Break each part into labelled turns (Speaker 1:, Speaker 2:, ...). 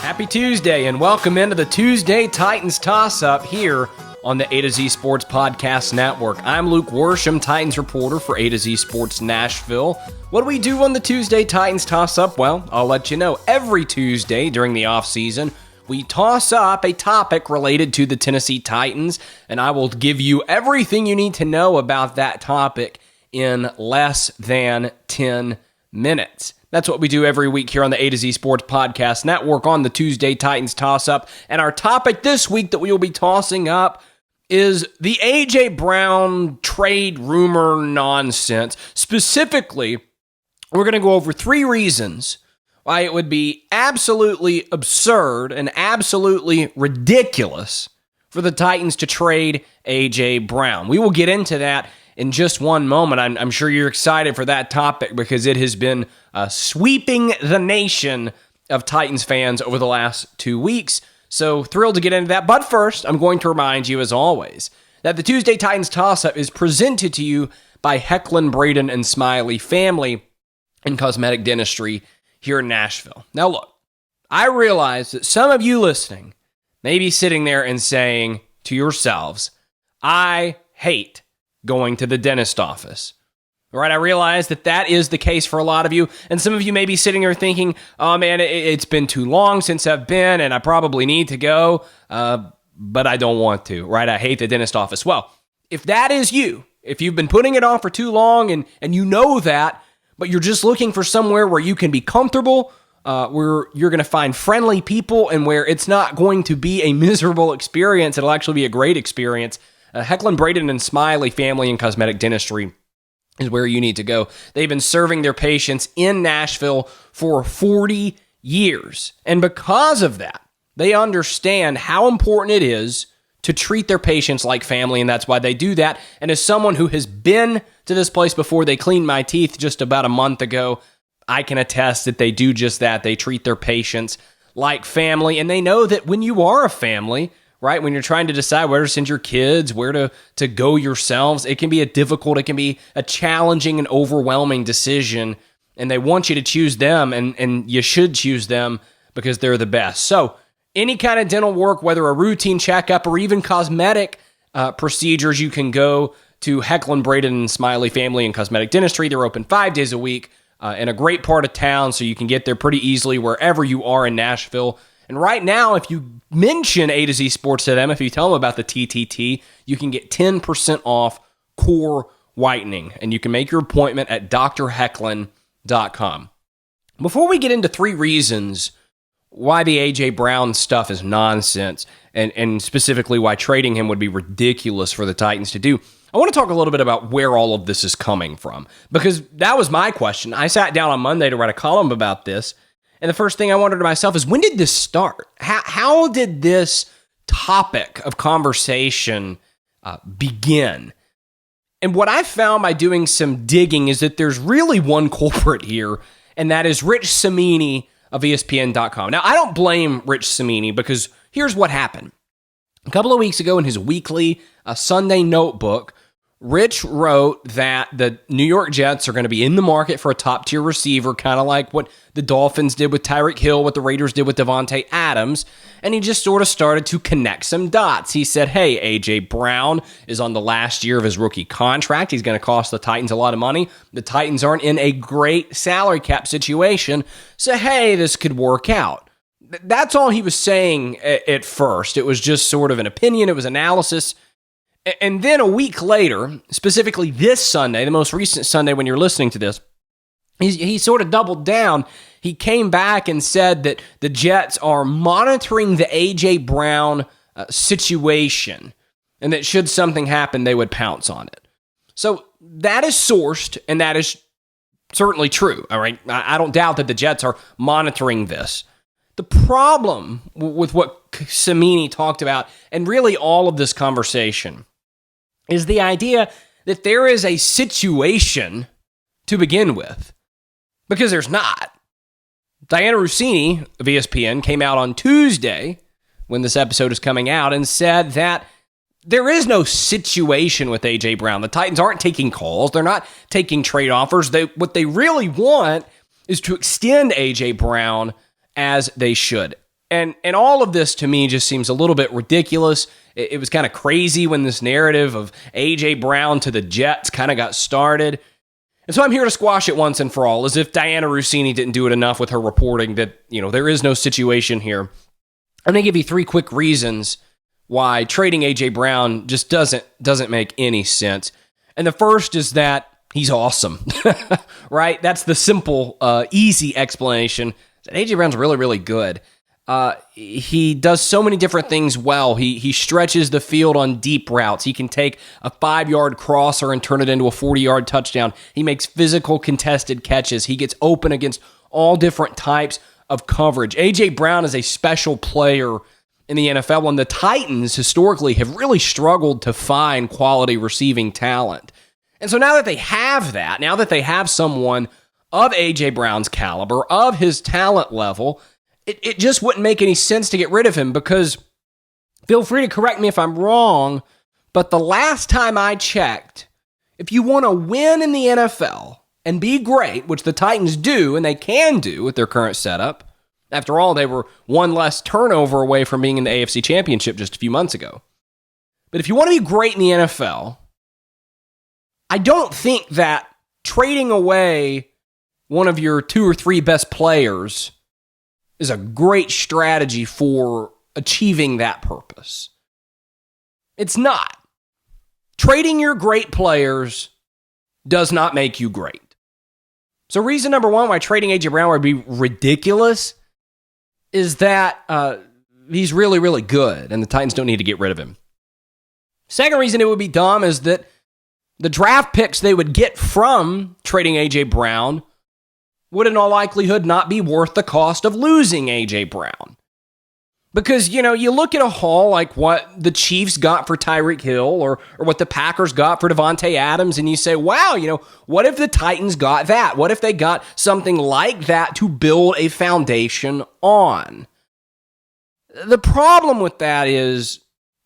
Speaker 1: Happy Tuesday and welcome into the Tuesday Titans Tossup here on the A to Z Sports Podcast Network. I'm Luke Worsham, Titans reporter for A to Z Sports Nashville. What do we do on the Tuesday Titans Tossup? Well, I'll let you know. Every Tuesday during the offseason, we toss up a topic related to the Tennessee Titans, and I will give you everything you need to know about that topic in less than 10 minutes. That's what we do every week here on the A to Z Sports Podcast Network on the Tuesday Titans Tossup. And our topic this week that we will be tossing up is the A.J. Brown trade rumor nonsense. Specifically, we're going to go over 3 reasons why it would be absolutely absurd and absolutely ridiculous for the Titans to trade A.J. Brown. We will get into that in just one moment. I'm sure you're excited for that topic because it has been sweeping the nation of Titans fans over the last 2 weeks. So thrilled to get into that. But first, I'm going to remind you, as always, that the Tuesday Titans Tossup is presented to you by Hecklin, Braden, and Smiley Family and Cosmetic Dentistry here in Nashville. Now look, I realize that some of you listening may be sitting there and saying to yourselves, I hate going to the dentist office. All right, I realize that that is the case for a lot of you, and some of you may be sitting there thinking, oh man, it's been too long since I've been, and I probably need to go, but I don't want to, right? I hate the dentist office. Well, if that is you, if you've been putting it off for too long, and you know that, but you're just looking for somewhere where you can be comfortable, where you're going to find friendly people, and where it's not going to be a miserable experience, it'll actually be a great experience, Hecklin, Braden, and Smiley Family and Cosmetic Dentistry is where you need to go. They've been serving their patients in Nashville for 40 years. And because of that, they understand how important it is to treat their patients like family, and that's why they do that. And as someone who has been to this place before, they cleaned my teeth just about a month ago, I can attest that they do just that. They treat their patients like family, and they know that when you are a family, right, when you're trying to decide where to send your kids, where to go yourselves, it can be it can be a challenging and overwhelming decision, and they want you to choose them, and you should choose them because they're the best. So any kind of dental work, whether a routine checkup or even cosmetic procedures, you can go to Hecklin, Braden, and Smiley Family and Cosmetic Dentistry. They're open 5 days a week in a great part of town, so you can get there pretty easily wherever you are in Nashville. And right now, if you mention A to Z Sports to them, if you tell them about the TTT, you can get 10% off core whitening. And you can make your appointment at drhecklin.com. Before we get into 3 reasons why the A.J. Brown stuff is nonsense, and specifically why trading him would be ridiculous for the Titans to do, I want to talk a little bit about where all of this is coming from. Because that was my question. I sat down on Monday to write a column about this. And the first thing I wondered to myself is, when did this start? How did this topic of conversation begin? And what I found by doing some digging is that there's really one culprit here, and that is Rich Cimini of ESPN.com. Now, I don't blame Rich Cimini because here's what happened. A couple of weeks ago in his weekly Sunday notebook, Rich wrote that the New York Jets are going to be in the market for a top-tier receiver, kind of like what the Dolphins did with Tyreek Hill, what the Raiders did with Devontae Adams, and he just sort of started to connect some dots. He said, hey, A.J. Brown is on the last year of his rookie contract. He's going to cost the Titans a lot of money. The Titans aren't in a great salary cap situation, so hey, this could work out. That's all he was saying at first. It was just sort of an opinion. It was analysis. And then a week later, specifically this Sunday, the most recent Sunday when you're listening to this, he sort of doubled down. He came back and said that the Jets are monitoring the A.J. Brown situation, and that should something happen, they would pounce on it. So that is sourced, and that is certainly true. All right, I don't doubt that the Jets are monitoring this. The problem with what Cimini talked about, and really all of this conversation, is the idea that there is a situation to begin with, because there's not. Diana Rossini of ESPN came out on Tuesday, when this episode is coming out, and said that there is no situation with A.J. Brown. The Titans aren't taking calls. They're not taking trade offers. What they really want is to extend A.J. Brown as they should. And all of this to me just seems a little bit ridiculous. It was kind of crazy when this narrative of A.J. Brown to the Jets kind of got started. And so I'm here to squash it once and for all, as if Diana Rossini didn't do it enough with her reporting that, there is no situation here. I'm going to give you 3 quick reasons why trading A.J. Brown just doesn't make any sense. And the first is that he's awesome, right? That's the simple, easy explanation. That A.J. Brown's really, really good. He does so many different things well. He stretches the field on deep routes. He can take a 5-yard crosser and turn it into a 40-yard touchdown. He makes physical contested catches. He gets open against all different types of coverage. A.J. Brown is a special player in the NFL, and the Titans historically have really struggled to find quality receiving talent. And so now that they have that, now that they have someone of A.J. Brown's caliber, of his talent level, it just wouldn't make any sense to get rid of him, because, feel free to correct me if I'm wrong, but the last time I checked, if you want to win in the NFL and be great, which the Titans do, and they can do with their current setup, after all, they were one less turnover away from being in the AFC Championship just a few months ago. But if you want to be great in the NFL, I don't think that trading away one of your 2 or 3 best players is a great strategy for achieving that purpose. It's not. Trading your great players does not make you great. So reason number 1 why trading A.J. Brown would be ridiculous is that he's really, really good, and the Titans don't need to get rid of him. Second reason it would be dumb is that the draft picks they would get from trading A.J. Brown would in all likelihood not be worth the cost of losing A.J. Brown. Because, you look at a haul like what the Chiefs got for Tyreek Hill or what the Packers got for Devontae Adams, and you say, wow, what if the Titans got that? What if they got something like that to build a foundation on? The problem with that is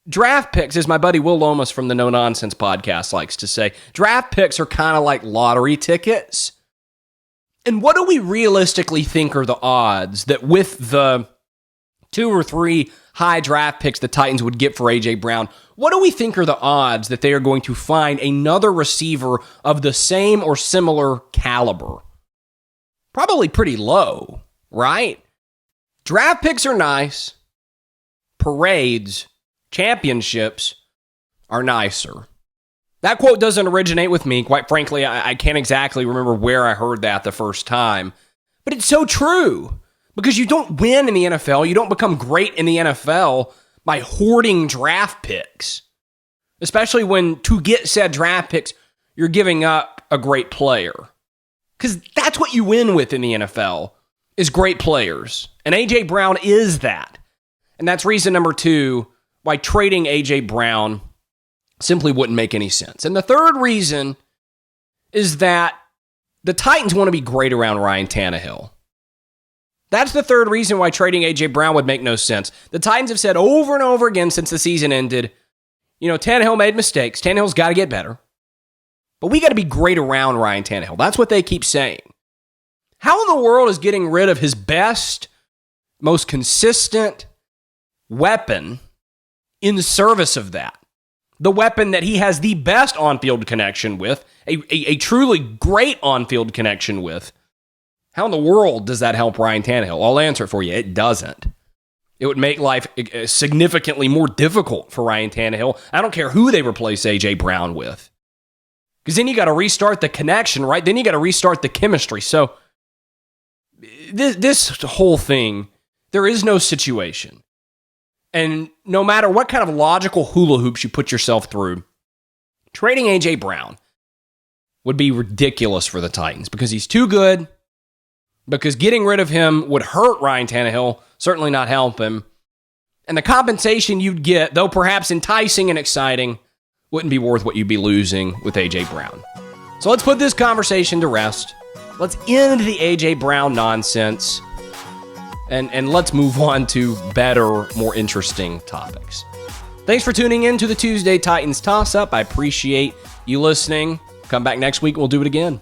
Speaker 1: draft picks, as my buddy Will Lomas from the No Nonsense podcast likes to say, draft picks are kind of like lottery tickets. And what do we realistically think are the odds that with the 2 or 3 high draft picks the Titans would get for A.J. Brown, what do we think are the odds that they are going to find another receiver of the same or similar caliber? Probably pretty low, right? Draft picks are nice. Parades, championships are nicer. That quote doesn't originate with me. Quite frankly, I can't exactly remember where I heard that the first time. But it's so true. Because you don't win in the NFL, you don't become great in the NFL by hoarding draft picks. Especially when, to get said draft picks, you're giving up a great player. Because that's what you win with in the NFL, is great players. And A.J. Brown is that. And that's reason number 2 why trading A.J. Brown simply wouldn't make any sense. And the third reason is that the Titans want to be great around Ryan Tannehill. That's the third reason why trading A.J. Brown would make no sense. The Titans have said over and over again since the season ended, Tannehill made mistakes. Tannehill's got to get better. But we got to be great around Ryan Tannehill. That's what they keep saying. How in the world is getting rid of his best, most consistent weapon in the service of that? The weapon that he has the best on-field connection with, a truly great on-field connection with. How in the world does that help Ryan Tannehill? I'll answer it for you. It doesn't. It would make life significantly more difficult for Ryan Tannehill. I don't care who they replace A.J. Brown with. Because then you got to restart the connection, right? Then you got to restart the chemistry. So this whole thing, there is no situation. And no matter what kind of logical hula hoops you put yourself through, trading A.J. Brown would be ridiculous for the Titans because he's too good. Because getting rid of him would hurt Ryan Tannehill, certainly not help him. And the compensation you'd get, though perhaps enticing and exciting, wouldn't be worth what you'd be losing with A.J. Brown. So let's put this conversation to rest. Let's end the A.J. Brown nonsense. And let's move on to better, more interesting topics. Thanks for tuning in to the Tuesday Titans Tossup. I appreciate you listening. Come back next week, we'll do it again.